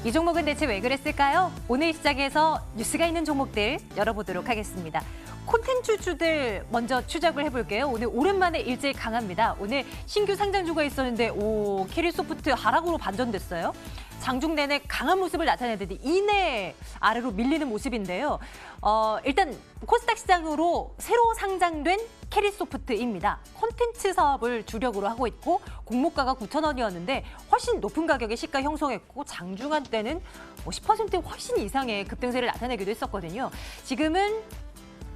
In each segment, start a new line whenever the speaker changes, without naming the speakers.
이 종목은 대체 왜 그랬을까요? 오늘 시작해서 뉴스가 있는 종목들 열어보도록 하겠습니다. 콘텐츠주들 먼저 추적을 해볼게요. 오늘 오랜만에 일제히 강합니다. 오늘 신규 상장주가 있었는데 캐리소프트 하락으로 반전됐어요. 장중 내내 강한 모습을 나타내더니 이내 아래로 밀리는 모습인데요. 일단 코스닥 시장으로 새로 상장된 캐리소프트입니다. 콘텐츠 사업을 주력으로 하고 있고 공모가가 9,000원이었는데 훨씬 높은 가격에 시가 형성했고 장중한 때는 10% 훨씬 이상의 급등세를 나타내기도 했었거든요. 지금은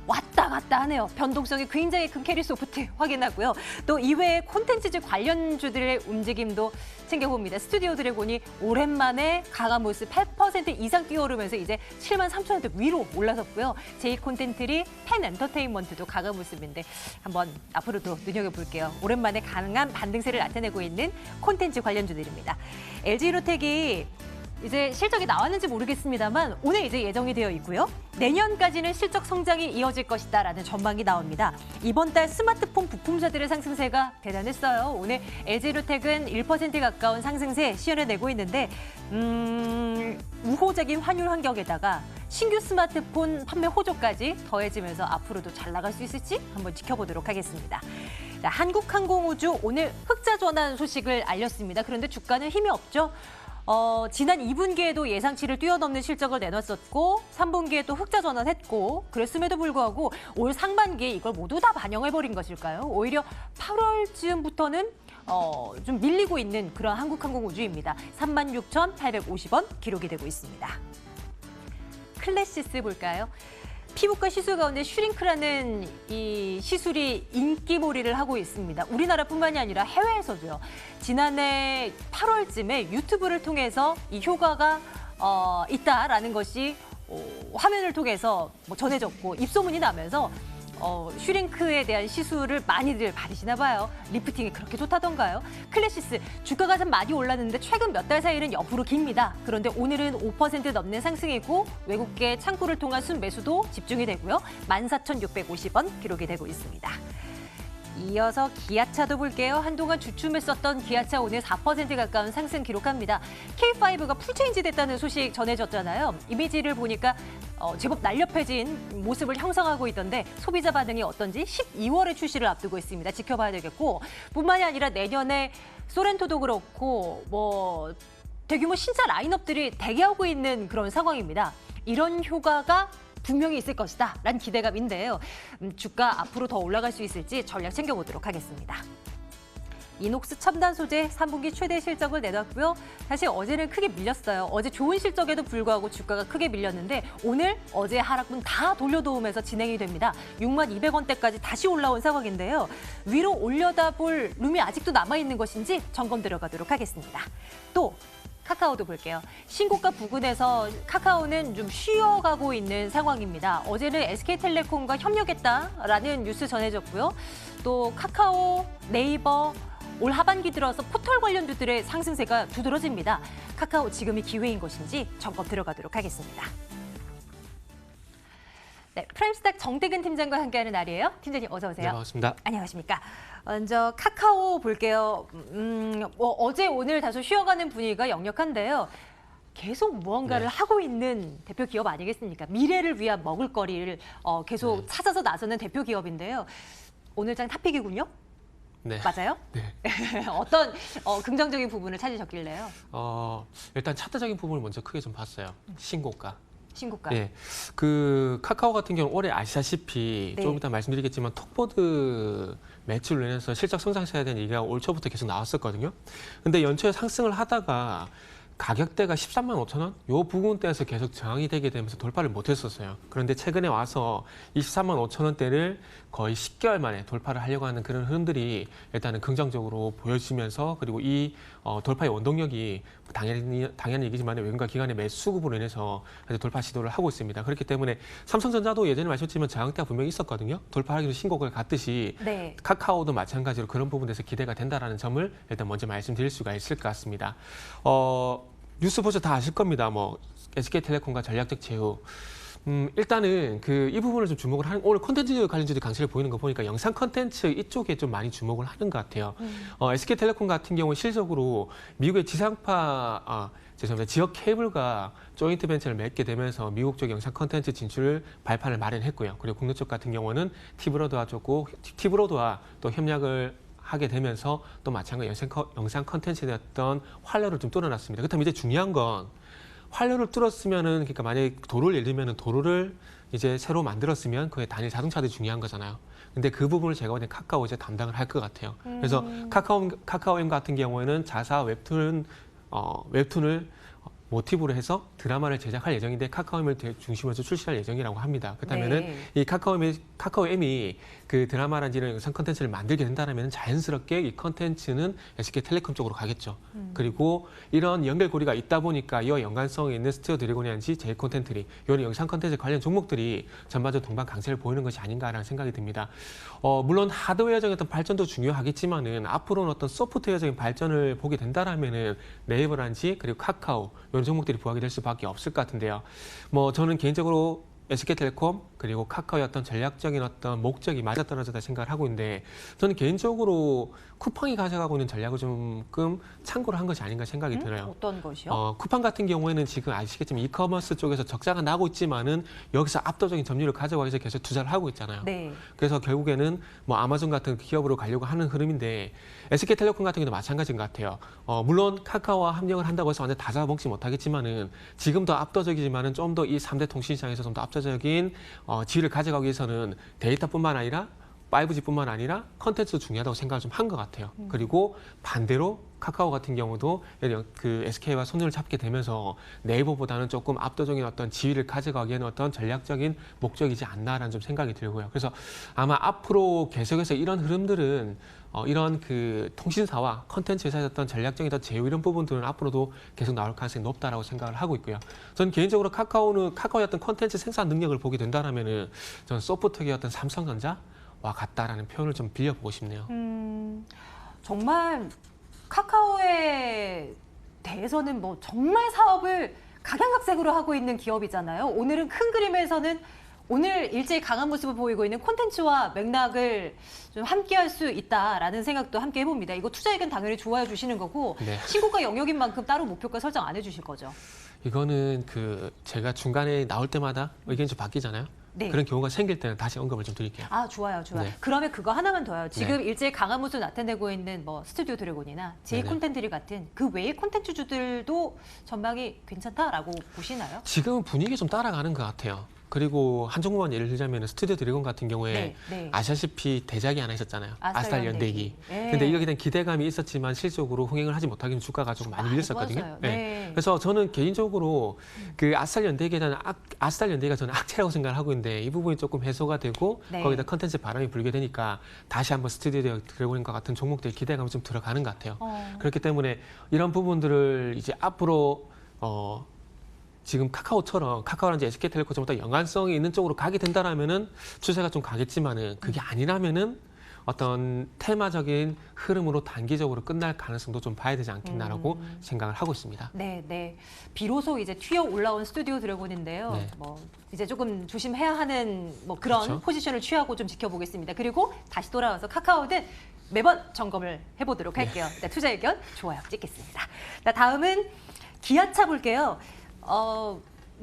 왔다 갔다 하네요. 변동성이 굉장히 큰 캐리소프트 확인하고요. 또 이외에 콘텐츠주 관련주들의 움직임도 챙겨봅니다. 스튜디오 드래곤이 오랜만에 강한 모습 8% 이상 뛰어오르면서 이제 73,000원대 위로 올라섰고요. 제이콘텐트리 펜엔터테인먼트도 강한 모습인데 한번 앞으로도 눈여겨볼게요. 오랜만에 강한 반등세를 나타내고 있는 콘텐츠 관련주들입니다. LG로텍이 이제 실적이 나왔는지 모르겠습니다만 오늘 이제 예정이 되어 있고요. 내년까지는 실적 성장이 이어질 것이다라는 전망이 나옵니다. 이번 달 스마트폰 부품사들의 상승세가 대단했어요. 오늘 LG로텍은 1% 가까운 상승세 시현해내고 있는데 우호적인 환율 환경에다가 신규 스마트폰 판매 호조까지 더해지면서 앞으로도 잘 나갈 수 있을지 한번 지켜보도록 하겠습니다. 자, 한국항공우주 오늘 흑자 전환 소식을 알렸습니다. 그런데 주가는 힘이 없죠. 지난 2분기에도 예상치를 뛰어넘는 실적을 내놨었고 3분기에 또 흑자 전환했고 그랬음에도 불구하고 올 상반기에 이걸 모두 다 반영해버린 것일까요? 오히려 8월쯤부터는 좀 밀리고 있는 그런 한국항공우주입니다. 36,850원 기록이 되고 있습니다. 클래시스 볼까요? 피부과 시술 가운데 슈링크라는 이 시술이 인기몰이를 하고 있습니다. 우리나라뿐만이 아니라 해외에서도요. 지난해 8월쯤에 유튜브를 통해서 이 효과가 있다라는 것이 화면을 통해서 전해졌고 입소문이 나면서 슈링크에 대한 시술을 많이들 받으시나 봐요. 리프팅이 그렇게 좋다던가요? 클래시스 주가가 좀 많이 올랐는데 최근 몇 달 사이는 옆으로 깁니다. 그런데 오늘은 5% 넘는 상승이고 외국계 창구를 통한 순매수도 집중이 되고요. 14,650원 기록이 되고 있습니다. 이어서 기아차도 볼게요. 한동안 주춤했었던 기아차 오늘 4% 가까운 상승 기록합니다. K5가 풀체인지 됐다는 소식 전해졌잖아요. 이미지를 보니까 제법 날렵해진 모습을 형성하고 있던데 소비자 반응이 어떤지 12월에 출시를 앞두고 있습니다. 지켜봐야 되겠고 뿐만이 아니라 내년에 소렌토도 그렇고 대규모 신차 라인업들이 대기하고 있는 그런 상황입니다. 이런 효과가 분명히 있을 것이다 라는 기대감인데요. 주가 앞으로 더 올라갈 수 있을지 전략 챙겨보도록 하겠습니다. 이녹스 첨단 소재 3분기 최대 실적을 내놨고요. 사실 어제는 크게 밀렸어요. 어제 좋은 실적에도 불구하고 주가가 크게 밀렸는데 오늘 어제 하락분 다 돌려놓으면서 진행이 됩니다. 62,200원대까지 다시 올라온 상황인데요. 위로 올려다 볼 룸이 아직도 남아있는 것인지 점검 들어가도록 하겠습니다. 또 카카오도 볼게요. 신고가 부근에서 카카오는 좀 쉬어가고 있는 상황입니다. 어제는 SK텔레콤과 협력했다라는 뉴스 전해졌고요. 또 카카오, 네이버, 올 하반기 들어서 포털 관련주들의 상승세가 두드러집니다. 카카오 지금이 기회인 것인지 점검 들어가도록 하겠습니다. 네, 프라임스탁 정태근 팀장과 함께하는 날이에요. 팀장님 어서 오세요.
네, 반갑습니다.
안녕하십니까. 먼저 카카오 볼게요. 어제 오늘 다소 쉬어가는 분위기가 역력한데요. 계속 무언가를 하고 있는 대표 기업 아니겠습니까? 미래를 위한 먹을거리를 계속 찾아서 나서는 대표 기업인데요. 오늘 장 탑픽이군요.
네.
맞아요?
네.
어떤 긍정적인 부분을 찾으셨길래요?
일단 차트적인 부분을 먼저 크게 좀 봤어요. 신고가.
신고가.
네. 그 카카오 같은 경우는 올해 아시다시피
네.
조금 이따 말씀드리겠지만 톡보드 매출로 인해서 실적 성장세에 대한 얘기가 올 초부터 계속 나왔었거든요. 근데 연초에 상승을 하다가 가격대가 135,000원? 요 부분대에서 계속 저항이 되게 되면서 돌파를 못했었어요. 그런데 최근에 와서 245,000원대를 거의 10개월 만에 돌파를 하려고 하는 그런 흐름들이 일단은 긍정적으로 보여지면서 그리고 이 돌파의 원동력이 당연히 얘기지만 외국가 기관의 매수 수급으로 인해서 돌파 시도를 하고 있습니다. 그렇기 때문에 삼성전자도 예전에 말씀드렸지만 저항대가 분명히 있었거든요. 돌파하기로 신고가를 갔듯이
네.
카카오도 마찬가지로 그런 부분에서 기대가 된다라는 점을 일단 먼저 말씀드릴 수가 있을 것 같습니다. 뉴스 보셔 다 아실 겁니다. SK텔레콤과 전략적 제휴. 일단은 이 부분을 좀 주목을 하는, 오늘 콘텐츠 관련주들 강세를 보이는 거 보니까 영상 콘텐츠 이쪽에 좀 많이 주목을 하는 것 같아요. SK텔레콤 같은 경우 실적으로 미국의 죄송합니다. 지역 케이블과 조인트 벤처를 맺게 되면서 미국 쪽 영상 콘텐츠 진출 발판을 마련했고요. 그리고 국내 쪽 같은 경우는 티브로드와 또 협력을 하게 되면서 또 마찬가지 영상 콘텐츠에 대한 활로를 좀 뚫어놨습니다. 그렇다면 이제 중요한 건 활로를 뚫었으면은, 그러니까 만약에 예를 들면은 도로를 이제 새로 만들었으면 그게 단일 자동차들이 중요한 거잖아요. 근데 그 부분을 제가 볼 때 카카오 이제 담당을 할 것 같아요. 그래서 카카오엠 같은 경우에는 자사 웹툰을 모티브로 해서 드라마를 제작할 예정인데 카카오엠을 중심으로 해서 출시할 예정이라고 합니다. 그렇다면은 이 카카오엠이 그 드라마라든지 영상 컨텐츠를 만들게 된다면 자연스럽게 이 컨텐츠는 SK텔레콤 쪽으로 가겠죠. 그리고 이런 연결고리가 있다 보니까 이 연관성이 있는 스튜디오 드래곤이라든지 제이 콘텐츠리, 이런 영상 컨텐츠 관련 종목들이 전반적으로 동반 강세를 보이는 것이 아닌가라는 생각이 듭니다. 물론 하드웨어적인 어떤 발전도 중요하겠지만은 앞으로는 어떤 소프트웨어적인 발전을 보게 된다라면은 네이버라든지 그리고 카카오 이런 종목들이 부각이 될 수밖에 없을 것 같은데요. 저는 개인적으로 SK텔레콤 그리고 카카오의 어떤 전략적인 어떤 목적이 맞아떨어졌다 생각을 하고 있는데, 저는 개인적으로 쿠팡이 가져가고 있는 전략을 조금 참고를 한 것이 아닌가 생각이 들어요.
어떤 것이요?
쿠팡 같은 경우에는 지금 아시겠지만 이커머스 쪽에서 적자가 나고 있지만은 여기서 압도적인 점유율을 가져가기 위해서 계속 투자를 하고 있잖아요.
네.
그래서 결국에는 아마존 같은 기업으로 가려고 하는 흐름인데, SK텔레콤 같은 경우도 마찬가지인 것 같아요. 물론 카카오와 합력을 한다고 해서 완전 다 잡아먹지 못하겠지만은 지금도 압도적이지만은 좀 더 이 3대 통신시장에서 좀 더 압도적인 지위를 가져가기 위해서는 데이터뿐만 아니라 5G뿐만 아니라 컨텐츠도 중요하다고 생각을 좀 한 것 같아요. 그리고 반대로 카카오 같은 경우도 그 SK와 손을 잡게 되면서 네이버보다는 조금 압도적인 어떤 지위를 가져가기에는 어떤 전략적인 목적이지 않나라는 좀 생각이 들고요. 그래서 아마 앞으로 계속해서 이런 흐름들은 이런 그 통신사와 컨텐츠 회사의 어떤 전략적인 제휴 이런 부분들은 앞으로도 계속 나올 가능성이 높다라고 생각을 하고 있고요. 저는 개인적으로 카카오의 어떤 컨텐츠 생산 능력을 보게 된다라면은 저는 소프트웨어의 어떤 삼성전자와 같다라는 표현을 좀 빌려보고 싶네요.
정말 카카오에 대해서는 정말 사업을 각양각색으로 하고 있는 기업이잖아요. 오늘은 큰 그림에서는 오늘 일제히 강한 모습을 보이고 있는 콘텐츠와 맥락을 좀 함께할 수 있다라는 생각도 함께 해봅니다. 이거 투자 의견 당연히 좋아해 주시는 거고,
네.
신고가 영역인 만큼 따로 목표가 설정 안 해주실 거죠?
이거는 제가 중간에 나올 때마다 의견이 좀 바뀌잖아요.
네.
그런 경우가 생길 때는 다시 언급을 좀 드릴게요.
아, 좋아요.
네.
그러면 그거 하나만 더요. 지금 일제히 강한 모습을 나타내고 있는 스튜디오 드래곤이나 제이
네네.
콘텐츠리 같은 그 외의 콘텐츠주들도 전망이 괜찮다라고 보시나요?
지금은 분위기 좀 따라가는 것 같아요. 그리고 한 종목만 예를 들자면 스튜디오 드래곤 같은 경우에
네.
아시다시피 대작이 하나 있었잖아요. 아스탈 연대기.
네.
근데 이거에 대한 기대감이 있었지만 실적으로 흥행을 하지 못하기는 주가가 좀 많이 밀렸었거든요.
맞아요. 네.
그래서 저는 개인적으로 그 아스탈 연대기에 대한 아스탈 연대기가 저는 악재라고 생각을 하고 있는데, 이 부분이 조금 해소가 되고
네.
거기다 컨텐츠 바람이 불게 되니까 다시 한번 스튜디오 드래곤과 같은 종목들 기대감이 좀 들어가는 것 같아요. 그렇기 때문에 이런 부분들을 이제 앞으로 지금 카카오라든지 SK텔레콤처럼 더 연관성이 있는 쪽으로 가게 된다라면은 추세가 좀 가겠지만은, 그게 아니라면은 어떤 테마적인 흐름으로 단기적으로 끝날 가능성도 좀 봐야 되지 않겠나라고 생각을 하고 있습니다.
네. 비로소 이제 튀어 올라온 스튜디오 드래곤인데요.
네.
이제 조금 조심해야 하는 그런
그렇죠.
포지션을 취하고 좀 지켜보겠습니다. 그리고 다시 돌아와서 카카오는 매번 점검을 해보도록 할게요. 네, 투자 의견 좋아요 찍겠습니다. 자, 다음은 기아차 볼게요.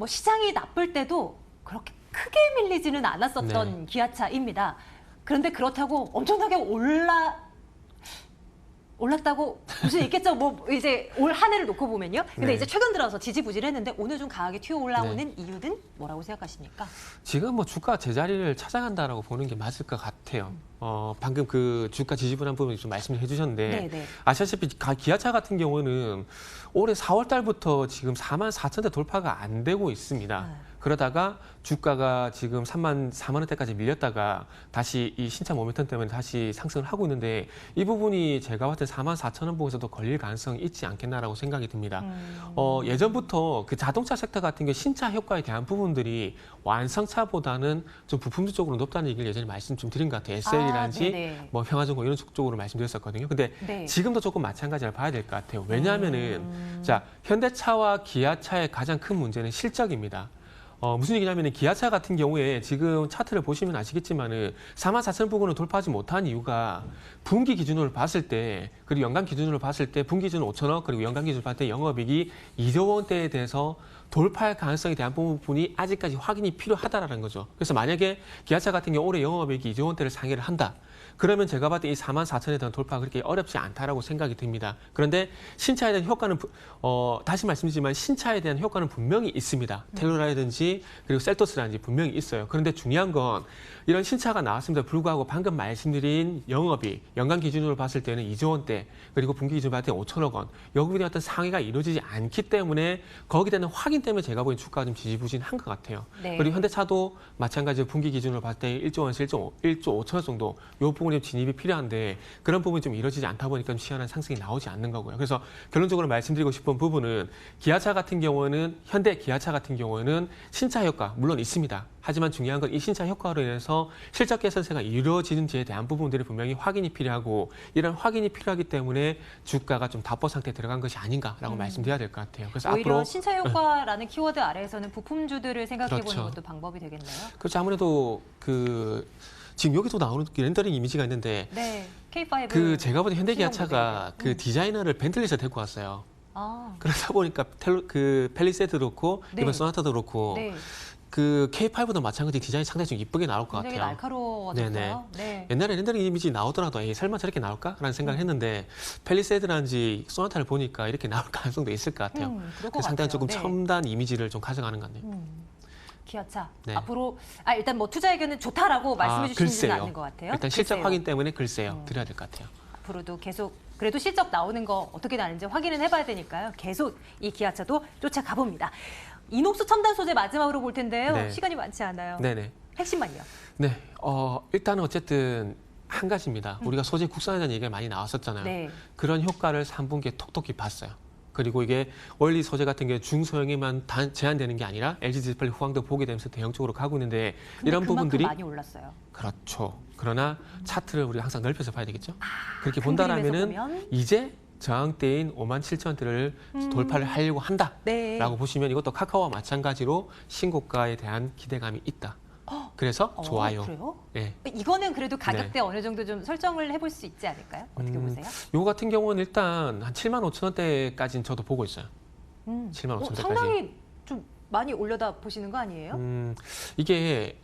시장이 나쁠 때도 그렇게 크게 밀리지는 않았었던 기아차입니다. 그런데 그렇다고 엄청나게 올랐다고 볼 수 있겠죠. 이제 올 한 해를 놓고 보면요. 근데 이제 최근 들어서 지지부진했는데 오늘 좀 강하게 튀어 올라오는 이유는 뭐라고 생각하십니까?
지금 주가 제자리를 찾아간다라고 보는 게 맞을 것 같아요. 방금 그 주가 지지부란 부분 좀 말씀을 해주셨는데,
네.
아시다시피 기아차 같은 경우는 올해 4월 달부터 지금 44,000대 돌파가 안 되고 있습니다. 그러다가 주가가 지금 4만 원대까지 밀렸다가 다시 이 신차 모멘텀 때문에 다시 상승을 하고 있는데, 이 부분이 제가 봤을 때 44,000원 부분에서도 걸릴 가능성이 있지 않겠나라고 생각이 듭니다. 예전부터 그 자동차 섹터 같은 경우 신차 효과에 대한 부분들이 완성차보다는 좀 부품주 쪽으로 높다는 얘기를 예전에 말씀 좀 드린 것 같아요. SL이라든지 평화전공 이런 쪽으로 말씀드렸었거든요. 근데 지금도 조금 마찬가지를 봐야 될 것 같아요. 왜냐하면은 자, 현대차와 기아차의 가장 큰 문제는 실적입니다. 무슨 얘기냐면 기아차 같은 경우에 지금 차트를 보시면 아시겠지만은 44,000 부근을 돌파하지 못한 이유가 분기 기준으로 봤을 때 그리고 연간 기준으로 봤을 때 분기 기준 5천억 그리고 연간 기준으로 봤을 때 영업이익이 2조 원대에 대해서 돌파할 가능성에 대한 부분이 아직까지 확인이 필요하다라는 거죠. 그래서 만약에 기아차 같은 경우 올해 영업이익이 2조 원대를 상회를 한다. 그러면 제가 봤을 때 이 44,000에 대한 돌파가 그렇게 어렵지 않다라고 생각이 듭니다. 그런데 신차에 대한 효과는 다시 말씀드리지만 신차에 대한 효과는 분명히 있습니다. 텔로라든지 그리고 셀토스라든지 분명히 있어요. 그런데 중요한 건 이런 신차가 나왔음에도 불구하고 방금 말씀드린 영업이 연간 기준으로 봤을 때는 2조 원대 그리고 분기 기준으로 봤을 때 5천억 원 여기에 어떤 상회가 이루어지지 않기 때문에 거기에 대한 확인 때문에 제가 보기엔 주가가 좀 지지부진한 것 같아요.
네.
그리고 현대차도 마찬가지로 분기 기준으로 봤을 때 1조 원에서 1조 5천억 정도 이 부분이 진입이 필요한데 그런 부분이 좀 이루어지지 않다 보니까 좀 시원한 상승이 나오지 않는 거고요. 그래서 결론적으로 말씀드리고 싶은 부분은 기아차 같은 경우는 현대 기아차 같은 경우는 신차 효과 물론 있습니다. 하지만 중요한 건 이 신차 효과로 인해서 실적 개선세가 이루어지는지에 대한 부분들이 분명히 확인이 필요하고 이런 확인이 필요하기 때문에 주가가 좀 답보 상태에 들어간 것이 아닌가라고 말씀드려야 될 것 같아요. 그래서
오히려
앞으로
신차 효과라는 키워드 아래에서는 부품주들을 생각해보는
그렇죠.
것도 방법이 되겠네요.
그렇죠. 아무래도 지금 여기도 나오는 렌더링 이미지가 있는데
네, K5.
제가 보는 현대 기아차가
모델이죠.
그 디자이너를 벤틀리에서 데리고 왔어요.
아,
그러다 보니까 펠리세이드도 그렇고
네.
이번 소나타도 그렇고
네,
그 K5도 마찬가지 디자인이 상당히 좀 이쁘게 나올 것
굉장히
같아요.
날카로워졌어요. 네.
옛날에 렌더링 이미지 나오더라도 에이, 설마 저렇게 나올까라는 생각을 했는데 펠리세이드라든지 소나타를 보니까 이렇게 나올 가능성도 있을 것 같아요.
그럴 것
그래서 상당히
같아요.
조금
네.
첨단 이미지를 좀 가져가는 것 같네요.
기아차
네.
앞으로 일단 뭐 투자 의견은 좋다라고 말씀해 주시지는
글쎄요.
않는 것 같아요.
일단 실적
글쎄요.
확인 때문에 글쎄요. 드려야 될 것 같아요.
앞으로도 계속 그래도 실적 나오는 거 어떻게 나는지 확인은 해봐야 되니까요. 계속 이 기아차도 쫓아가 봅니다. 이녹스 첨단 소재 마지막으로 볼 텐데요.
네.
시간이 많지 않아요.
네네.
핵심만요.
네. 일단은 어쨌든 한 가지입니다. 우리가 소재 국산에 대한 얘기가 많이 나왔었잖아요.
네.
그런 효과를 3분기에 톡톡히 봤어요. 그리고 이게 원리 소재 같은 게 중소형에만 제한되는 게 아니라 LG 디스플레이 후광도 보게 되면서 대형적으로 가고 있는데
근데
이런
그만큼
부분들이
많이 올랐어요.
그렇죠. 그러나 차트를 우리가 항상 넓혀서 봐야 되겠죠. 그렇게
큰 그림에서
본다라면은
보면? 이제
이제 저항대인 57,000원대를 돌파를 하려고 한다라고
네.
보시면 이것도 카카오와 마찬가지로 신고가에 대한 기대감이 있다. 그래서 좋아요.
그래요?
네.
이거는 그래도 가격대 어느 정도 좀 설정을 해볼 수 있지 않을까요? 어떻게 보세요?
요거 같은 경우는 일단 한 75,000원대까지는 저도 보고 있어요. 75,000원대까지.
상당히 좀 많이 올려다 보시는 거 아니에요?
이게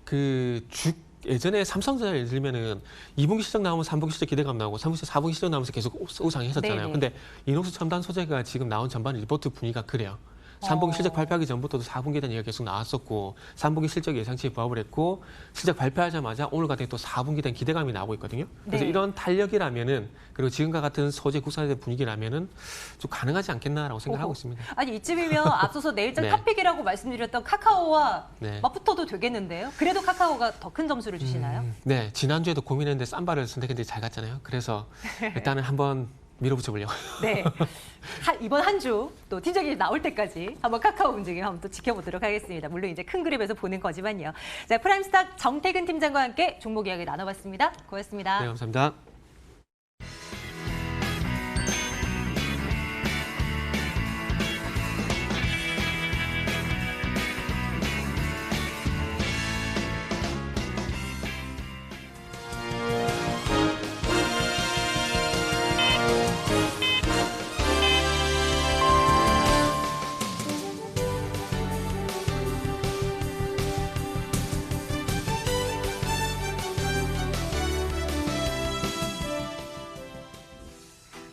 예전에 삼성전자 예를 들면은 2분기 실적 나오면 3분기 실적 기대감 나오고 3분기, 4분기 실적 나오면서 계속 우상했었잖아요.
네네.
근데 이녹스 첨단 소재가 지금 나온 전반 리포트 분위기가 그래요. 3분기 실적 발표하기 전부터도 4분기에 대한 얘기가 계속 나왔었고 3분기 실적 예상치에 부합을 했고 실적 발표하자마자 오늘 같은 또 4분기에 대한 기대감이 나오고 있거든요. 그래서
네.
이런 탄력이라면은 그리고 지금과 같은 소재 국산에 대한 분위기라면은 좀 가능하지 않겠나라고 생각하고 있습니다.
아니 이쯤이면 앞서서 내일장
네.
탑픽이라고 말씀드렸던 카카오와
네.
맞붙어도 되겠는데요. 그래도 카카오가 더 큰 점수를 주시나요?
네, 지난주에도 고민했는데 쌈바를 선택했는데 잘 갔잖아요. 그래서 일단은 한번 밀어붙여 보려고.
네. 이번 한 주 또 팀장이 나올 때까지 한번 카카오 움직임 한번 또 지켜보도록 하겠습니다. 물론 이제 큰 그림에서 보는 거지만요. 자, 프라임스탁 정태근 팀장과 함께 종목 이야기 나눠봤습니다. 고맙습니다.
네, 감사합니다.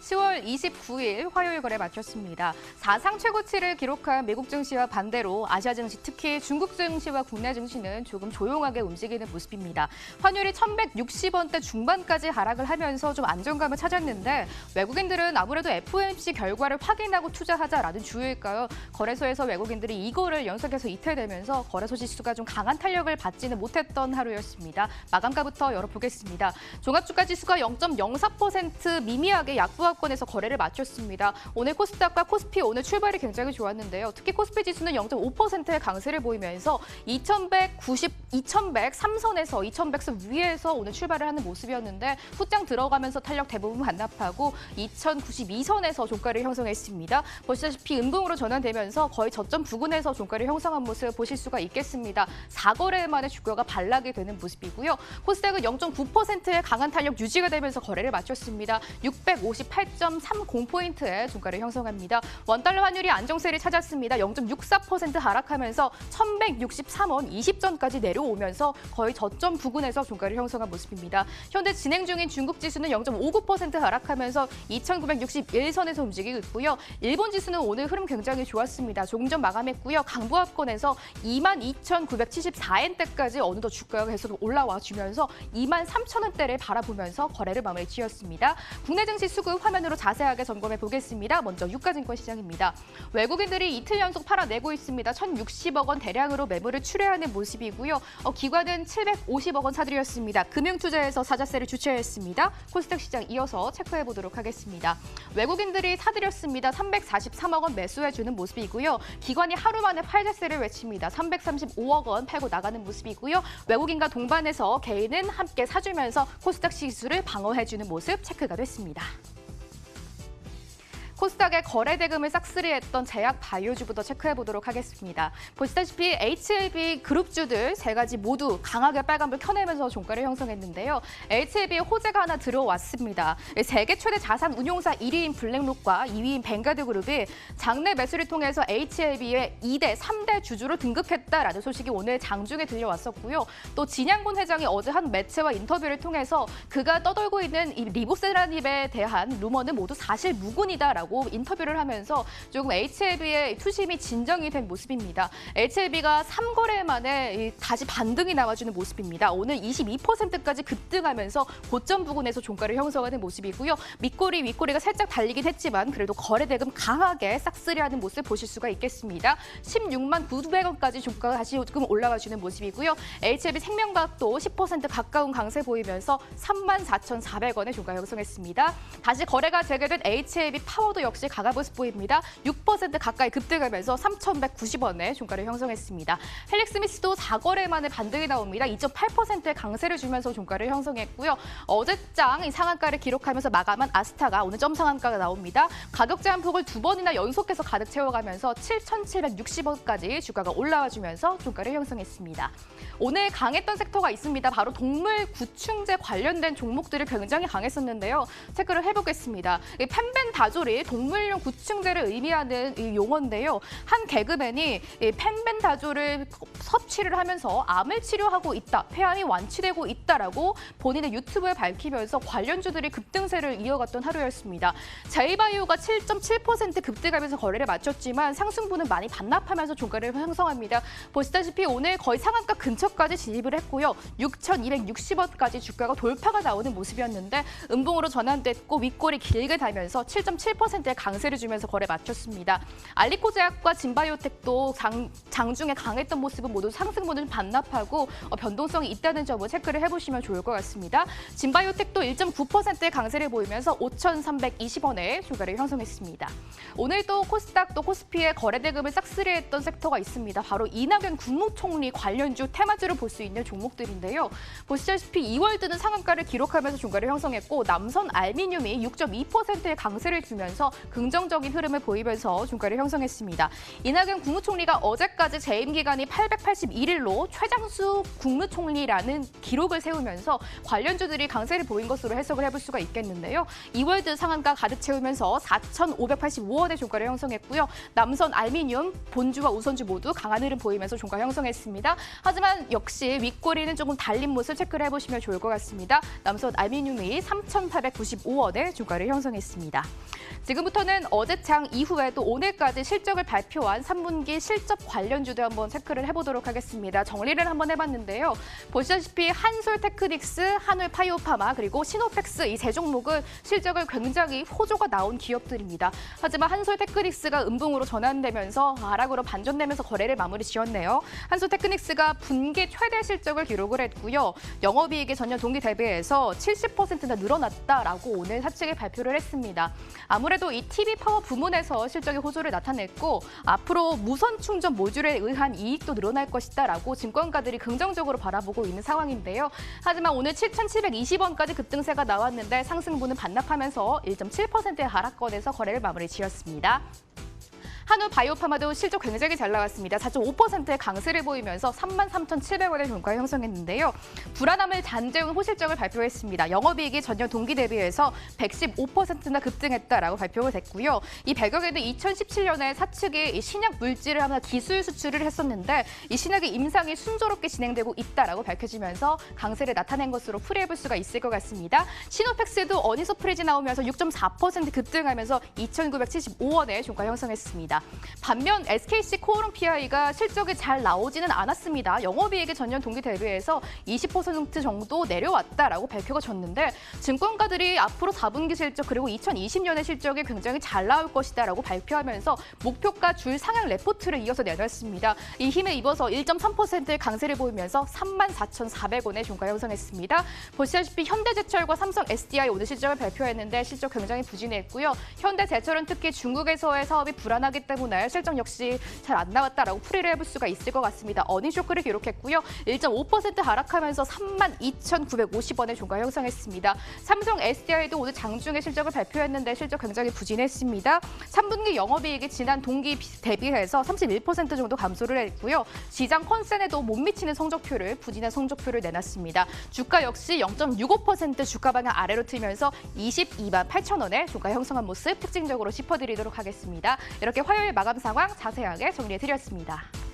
(10월 29일) 화요일 거래 마쳤습니다. 사상 최고치를 기록한 미국 증시와 반대로 아시아 증시, 특히 중국 증시와 국내 증시는 조금 조용하게 움직이는 모습입니다. 환율이 1,160원대 중반까지 하락을 하면서 좀 안정감을 찾았는데 외국인들은 아무래도 FOMC 결과를 확인하고 투자하자라는 주의일까요? 거래소에서 외국인들이 이거를 연속해서 이틀되면서 거래소 지수가 좀 강한 탄력을 받지는 못했던 하루였습니다. 마감가부터 열어보겠습니다. 종합주가 지수가 0.04% 미미하게 약보합권에서 거래를 마쳤습니다. 오늘 코스닥과 코스피 오늘 출발이 굉장히 좋았는데요. 특히 코스피 지수는 0.5%의 강세를 보이면서 2103선에서 2100선 위에서 오늘 출발을 하는 모습이었는데 후장 들어가면서 탄력 대부분 반납하고 2092선에서 종가를 형성했습니다. 보시다시피 음봉으로 전환되면서 거의 저점 부근에서 종가를 형성한 모습 보실 수가 있겠습니다. 4거래 만에 주가가 반락이 되는 모습이고요. 코스닥은 0.9%의 강한 탄력 유지가 되면서 거래를 마쳤습니다. 658.30포인트의 종가를 형성합니다. 원달러 환율이 안정세를 찾았습니다. 0.64% 하락하면서 1163원 20전까지 내려오면서 거의 저점 부근에서 종가를 형성한 모습입니다. 현재 진행 중인 중국 지수는 0.59% 하락하면서 2961선에서 움직이고 있고요. 일본 지수는 오늘 흐름 굉장히 좋았습니다. 조금 전 마감했고요. 강보합권에서 22,974엔대까지 어느덧 주가가 계속 올라와 주면서 23,000원대를 바라보면서 거래를 마무리 지었습니다. 국내 증시 수급 화면으로 자세하게 점검해 보겠습니다. 먼저 유가증권 시장입니다. 외국인들이 이틀 연속 팔아내고 있습니다. 1,060억 원 대량으로 매물을 출회하는 모습이고요. 기관은 750억 원 사들였습니다. 금융투자에서 사자세를 주최했습니다. 코스닥 시장 이어서 체크해 보도록 하겠습니다. 외국인들이 사들였습니다. 343억 원 매수해주는 모습이고요. 기관이 하루 만에 팔자세를 외칩니다. 335억 원 팔고 나가는 모습이고요. 외국인과 동반해서 개인은 함께 사주면서 코스닥 지수를 방어해주는 모습 체크가 됐습니다. 코스닥의 거래 대금을 싹쓸이했던 제약 바이오주부터 체크해 보도록 하겠습니다. 보시다시피 HLB 그룹주들 세 가지 모두 강하게 빨간불 켜내면서 종가를 형성했는데요. HLB에 호재가 하나 들어왔습니다. 세계 최대 자산 운용사 1위인 블랙록과 2위인 뱅가드 그룹이 장내 매수를 통해서 HLB의 2대, 3대 주주로 등극했다라는 소식이 오늘 장중에 들려왔었고요. 또 진양곤 회장이 어제 한 매체와 인터뷰를 통해서 그가 떠돌고 있는 이 리보세라닙에 대한 루머는 모두 사실 무근이다라고 인터뷰를 하면서 조금 HLB의 투심이 진정이 된 모습입니다. HLB가 3거래 만에 다시 반등이 나와주는 모습입니다. 오늘 22%까지 급등하면서 고점 부근에서 종가를 형성하는 모습이고요. 밑꼬리, 윗꼬리가 살짝 달리긴 했지만 그래도 거래 대금 강하게 싹쓸이하는 모습 보실 수가 있겠습니다. 16만 900원까지 종가가 다시 조금 올라가주는 모습이고요. HLB 생명과학도 10% 가까운 강세 보이면서 34,400원의 종가 형성했습니다. 다시 거래가 재개된 HLB 파워도 역시 가가모습 보입니다. 6% 가까이 급등하면서 3,190원의 종가를 형성했습니다. 헬릭스미스도 4거래 만에 반등이 나옵니다. 2.8%의 강세를 주면서 종가를 형성했고요. 어제장 상한가를 기록하면서 마감한 아스타가 오늘 점 상한가가 나옵니다. 가격 제한폭을 2번이나 연속해서 가득 채워가면서 7,760원까지 주가가 올라와주면서 종가를 형성했습니다. 오늘 강했던 섹터가 있습니다. 바로 동물 구충제 관련된 종목들이 굉장히 강했었는데요. 체크를 해보겠습니다. 펜벤다졸이 동물용 구충제를 의미하는 이 용어인데요. 한 개그맨이 펜벤다졸을 섭취를 하면서 암을 치료하고 있다, 폐암이 완치되고 있다라고 본인의 유튜브에 밝히면서 관련주들이 급등세를 이어갔던 하루였습니다. 제이바이오가 7.7% 급등하면서 거래를 마쳤지만 상승분은 많이 반납하면서 종가를 형성합니다. 보시다시피 오늘 거의 상한가 근처까지 진입을 했고요. 6,260원까지 주가가 돌파가 나오는 모습이었는데 음봉으로 전환됐고 윗골이 길게 달면서 7.7%의 강세를 주면서 거래 마쳤습니다. 알리코제약과 진바이오텍도 장중에 강했던 모습은 모두 상승분을 반납하고 변동성이 있다는 점을 체크를 해보시면 좋을 것 같습니다. 진바이오텍도 1.9%의 강세를 보이면서 5,320원의 주가를 형성했습니다. 오늘 또 코스닥 또 코스피의 거래 대금을 싹쓸이했던 섹터가 있습니다. 바로 이낙연 국무총리 관련주 테마주를 볼 수 있는 종목들인데요. 보시다시피 이월드는 상한가를 기록하면서 종가를 형성했고 남선 알미늄이 6.2%의 강세를 주면서 긍정적인 흐름을 보이면서 종가를 형성했습니다. 이낙연 국무총리가 어제까지 재임 기간이 881일로 최장수 국무총리라는 기록을 세우면서 관련주들이 강세를 보인 것으로 해석을 해볼 수가 있겠는데요. 이월드 상한가 가득 채우면서 4,585원의 종가를 형성했고요. 남선 알미늄, 본주와 우선주 모두 강한 흐름 보이면서 종가 형성했습니다. 하지만 역시 윗꼬리는 조금 달린 모습 체크를 해보시면 좋을 것 같습니다. 남선 알미늄이 3,895원의 종가를 형성했습니다. 지금 지금부터는 어제장 이후에 또 오늘까지 실적을 발표한 3분기 실적 관련주도 한번 체크를 해보도록 하겠습니다. 정리를 한번 해봤는데요. 보시다시피 한솔테크닉스, 한울파이오파마 그리고 시노펙스 이 세 종목은 실적을 굉장히 호조가 나온 기업들입니다. 하지만 한솔테크닉스가 음봉으로 전환되면서 하락으로 반전되면서 거래를 마무리 지었네요. 한솔테크닉스가 분기 최대 실적을 기록을 했고요. 영업이익이 전년 동기 대비해서 70%나 늘어났다라고 오늘 사측이 발표를 했습니다. 아무래도 이 TV 파워 부문에서 실적의 호조를 나타냈고 앞으로 무선 충전 모듈에 의한 이익도 늘어날 것이다라고 증권가들이 긍정적으로 바라보고 있는 상황인데요. 하지만 오늘 7,720원까지 급등세가 나왔는데 상승분은 반납하면서 1.7%의 하락권에서 거래를 마무리 지었습니다. 한울바이오파마도 실적 굉장히 잘 나왔습니다. 4.5%의 강세를 보이면서 33,700원의 종가 형성했는데요. 불안함을 잠재운 호실적을 발표했습니다. 영업이익이 전년 동기 대비해서 115%나 급등했다라고 발표가 됐고요. 이 배경에는 2017년에 사측이 이 신약 물질을 하나 기술 수출을 했었는데 이 신약의 임상이 순조롭게 진행되고 있다라고 밝혀지면서 강세를 나타낸 것으로 풀이해볼 수가 있을 것 같습니다. 시노펙스도 어니소 프리지 나오면서 6.4% 급등하면서 2,975원의 종가 형성했습니다. 반면 SKC 코오롱 PI가 실적이 잘 나오지는 않았습니다. 영업이익이 전년 동기 대비해서 20% 정도 내려왔다라고 밝혀가 졌는데 증권가들이 앞으로 4분기 실적 그리고 2020년의 실적이 굉장히 잘 나올 것이다라고 발표하면서 목표가 줄 상향 레포트를 이어서 내놨습니다. 이 힘에 입어서 1.3%의 강세를 보이면서 34,400원의 종가 형성했습니다. 보시다시피 현대제철과 삼성 SDI 오늘 실적을 발표했는데 실적 굉장히 부진했고요. 현대제철은 특히 중국에서의 사업이 불안하기 때문에 실적 역시 잘 안 나왔다라고 풀이를 해볼 수가 있을 것 같습니다. 어닝쇼크를 기록했고요. 1.5% 하락하면서 32,950원의 종가 형성했습니다. 삼성 SDI도 오늘 장중에 실적을 발표했는데 실적 굉장히 부진했습니다. 3분기 영업이익이 지난 동기 대비해서 31% 정도 감소를 했고요. 시장 컨센에도 못 미치는 성적표를 부진한 성적표를 내놨습니다. 주가 역시 0.65% 주가 방향 아래로 틀면서 22만 8천 원의 주가 형성한 모습 특징적으로 짚어드리도록 하겠습니다. 이렇게 화요일 마감 상황 자세하게 정리해드렸습니다.